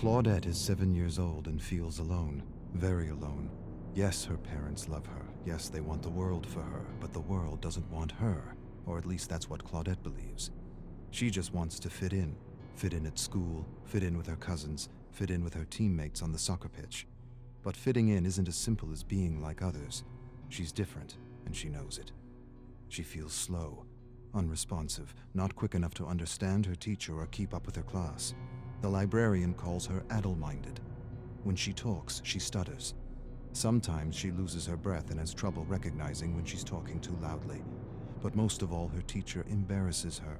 Claudette is 7 years old and feels alone, very alone. Yes, her parents love her. Yes, they want the world for her, but the world doesn't want her, or at least that's what Claudette believes. She just wants to fit in at school, fit in with her cousins, fit in with her teammates on the soccer pitch. But fitting in isn't as simple as being like others. She's different, and she knows it. She feels slow, unresponsive, not quick enough to understand her teacher or keep up with her class. The librarian calls her addle-minded. When she talks, she stutters. Sometimes she loses her breath and has trouble recognizing when she's talking too loudly. But most of all, her teacher embarrasses her.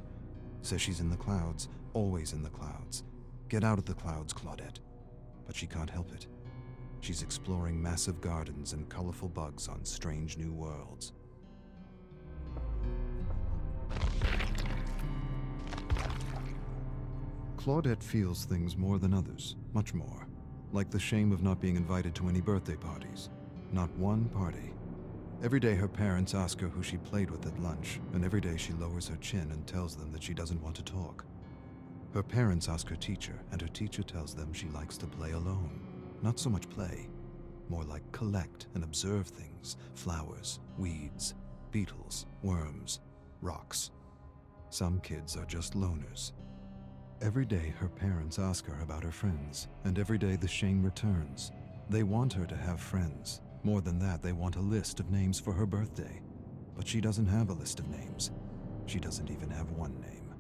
Says she's in the clouds, always in the clouds. Get out of the clouds, Claudette. But she can't help it. She's exploring massive gardens and colorful bugs on strange new worlds. Claudette feels things more than others, much more. Like the shame of not being invited to any birthday parties. Not one party. Every day her parents ask her who she played with at lunch, and every day she lowers her chin and tells them that she doesn't want to talk. Her parents ask her teacher, and her teacher tells them she likes to play alone. Not so much play, more like collect and observe things, flowers, weeds, beetles, worms, rocks. Some kids are just loners. Every day her parents ask her about her friends, and every day the shame returns. They want her to have friends. More than that, they want a list of names for her birthday. But she doesn't have a list of names. She doesn't even have one name.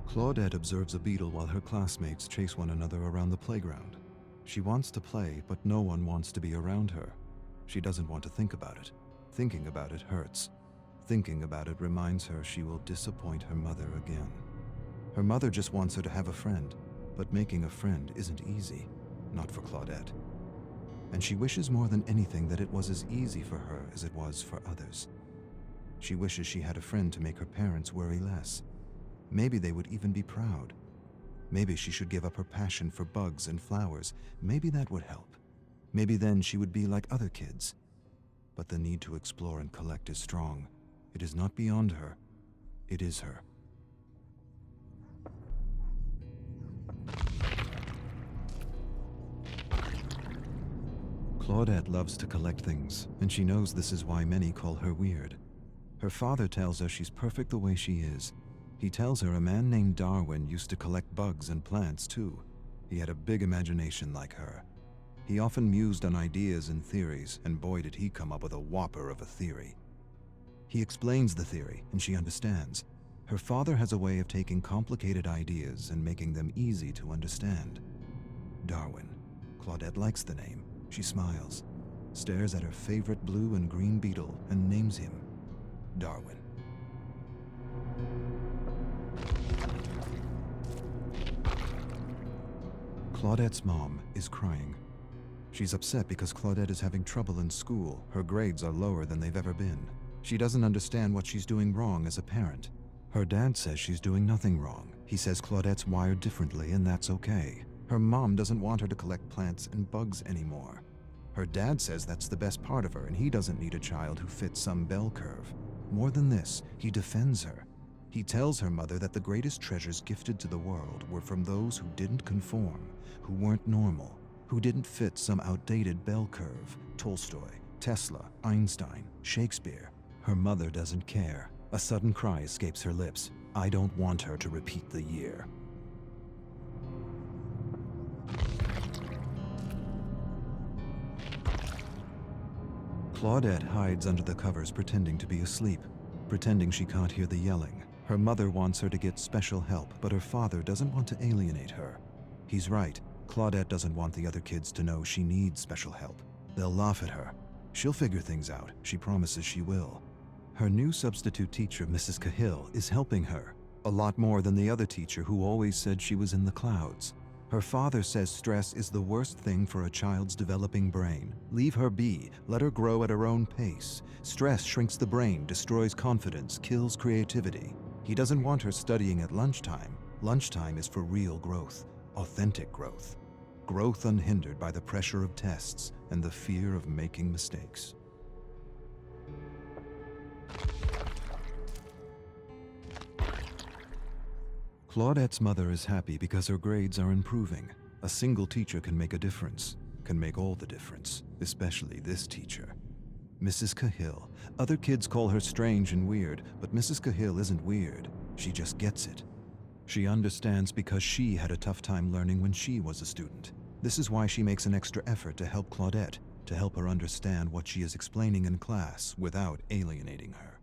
Claudette observes a beetle while her classmates chase one another around the playground. She wants to play, but no one wants to be around her. She doesn't want to think about it. Thinking about it hurts. Thinking about it reminds her she will disappoint her mother again. Her mother just wants her to have a friend, but making a friend isn't easy, not for Claudette. And she wishes more than anything that it was as easy for her as it was for others. She wishes she had a friend to make her parents worry less. Maybe they would even be proud. Maybe she should give up her passion for bugs and flowers. Maybe that would help. Maybe then she would be like other kids. But the need to explore and collect is strong. It is not beyond her. It is her. Claudette loves to collect things, and she knows this is why many call her weird. Her father tells her she's perfect the way she is. He tells her a man named Darwin used to collect bugs and plants too. He had a big imagination like her. He often mused on ideas and theories, and boy did he come up with a whopper of a theory. He explains the theory, and she understands. Her father has a way of taking complicated ideas and making them easy to understand. Darwin. Claudette likes the name. She smiles, stares at her favorite blue and green beetle, and names him Darwin. Claudette's mom is crying. She's upset because Claudette is having trouble in school. Her grades are lower than they've ever been. She doesn't understand what she's doing wrong as a parent. Her dad says she's doing nothing wrong. He says Claudette's wired differently, and that's okay. Her mom doesn't want her to collect plants and bugs anymore. Her dad says that's the best part of her, and he doesn't need a child who fits some bell curve. More than this, he defends her. He tells her mother that the greatest treasures gifted to the world were from those who didn't conform, who weren't normal, who didn't fit some outdated bell curve. Tolstoy, Tesla, Einstein, Shakespeare. Her mother doesn't care. A sudden cry escapes her lips. I don't want her to repeat the year. Claudette hides under the covers pretending to be asleep, pretending she can't hear the yelling. Her mother wants her to get special help, but her father doesn't want to alienate her. He's right. Claudette doesn't want the other kids to know she needs special help. They'll laugh at her. She'll figure things out. She promises she will. Her new substitute teacher, Mrs. Cahill, is helping her. A lot more than the other teacher who always said she was in the clouds. Her father says stress is the worst thing for a child's developing brain. Leave her be. Let her grow at her own pace. Stress shrinks the brain, destroys confidence, kills creativity. He doesn't want her studying at lunchtime. Lunchtime is for real growth, authentic growth. Growth unhindered by the pressure of tests and the fear of making mistakes. Claudette's mother is happy because her grades are improving. A single teacher can make a difference, can make all the difference, especially this teacher. Mrs. Cahill. Other kids call her strange and weird, but Mrs. Cahill isn't weird. She just gets it. She understands because she had a tough time learning when she was a student. This is why she makes an extra effort to help Claudette, to help her understand what she is explaining in class without alienating her.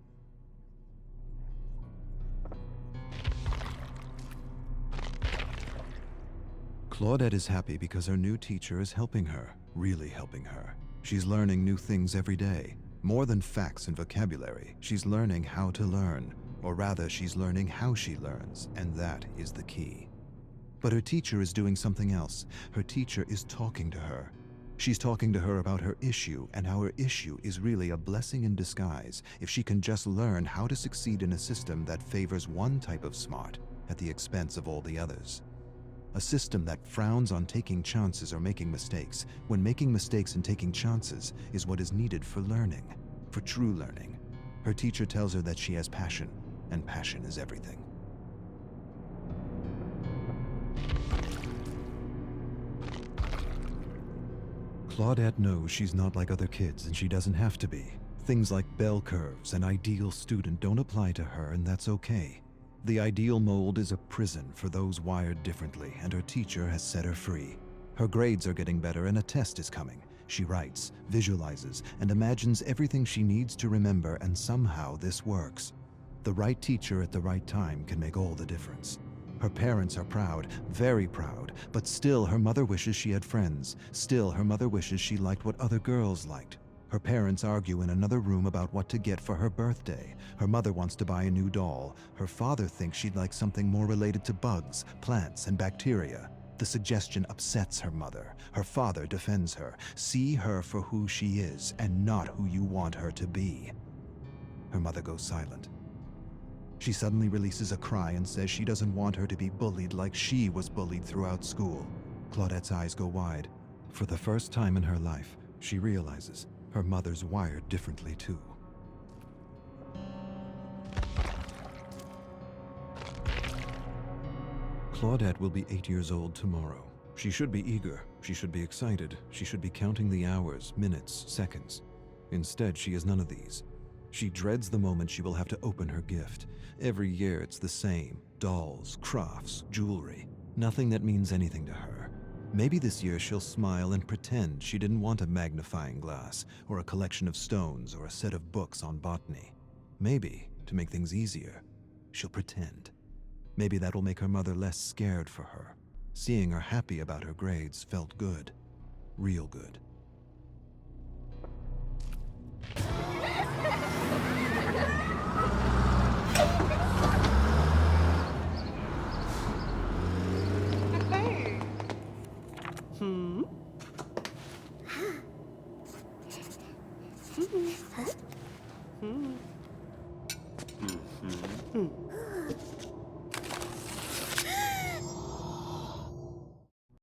Claudette is happy because her new teacher is helping her, really helping her. She's learning new things every day. More than facts and vocabulary, she's learning how to learn. Or rather, she's learning how she learns, and that is the key. But her teacher is doing something else. Her teacher is talking to her. She's talking to her about her issue, and how her issue is really a blessing in disguise if she can just learn how to succeed in a system that favors one type of smart at the expense of all the others. A system that frowns on taking chances or making mistakes, when making mistakes and taking chances is what is needed for learning, for true learning. Her teacher tells her that she has passion, and passion is everything. Claudette knows she's not like other kids, and she doesn't have to be. Things like bell curves and ideal student don't apply to her, and that's okay. The ideal mold is a prison for those wired differently, and her teacher has set her free. Her grades are getting better and a test is coming. She writes, visualizes, and imagines everything she needs to remember, and somehow this works. The right teacher at the right time can make all the difference. Her parents are proud, very proud, but still her mother wishes she had friends. Still her mother wishes she liked what other girls liked. Her parents argue in another room about what to get for her birthday. Her mother wants to buy a new doll. Her father thinks she'd like something more related to bugs, plants, and bacteria. The suggestion upsets her mother. Her father defends her. See her for who she is, and not who you want her to be. Her mother goes silent. She suddenly releases a cry and says she doesn't want her to be bullied like she was bullied throughout school. Claudette's eyes go wide. For the first time in her life, she realizes her mother's wired differently too. Claudette will be 8 years old tomorrow. She should be eager. She should be excited. She should be counting the hours, minutes, seconds. Instead, she is none of these. She dreads the moment she will have to open her gift. Every year it's the same. Dolls, crafts, jewelry. Nothing that means anything to her. Maybe this year she'll smile and pretend she didn't want a magnifying glass, or a collection of stones, or a set of books on botany. Maybe, to make things easier, she'll pretend. Maybe that'll make her mother less scared for her. Seeing her happy about her grades felt good. Real good.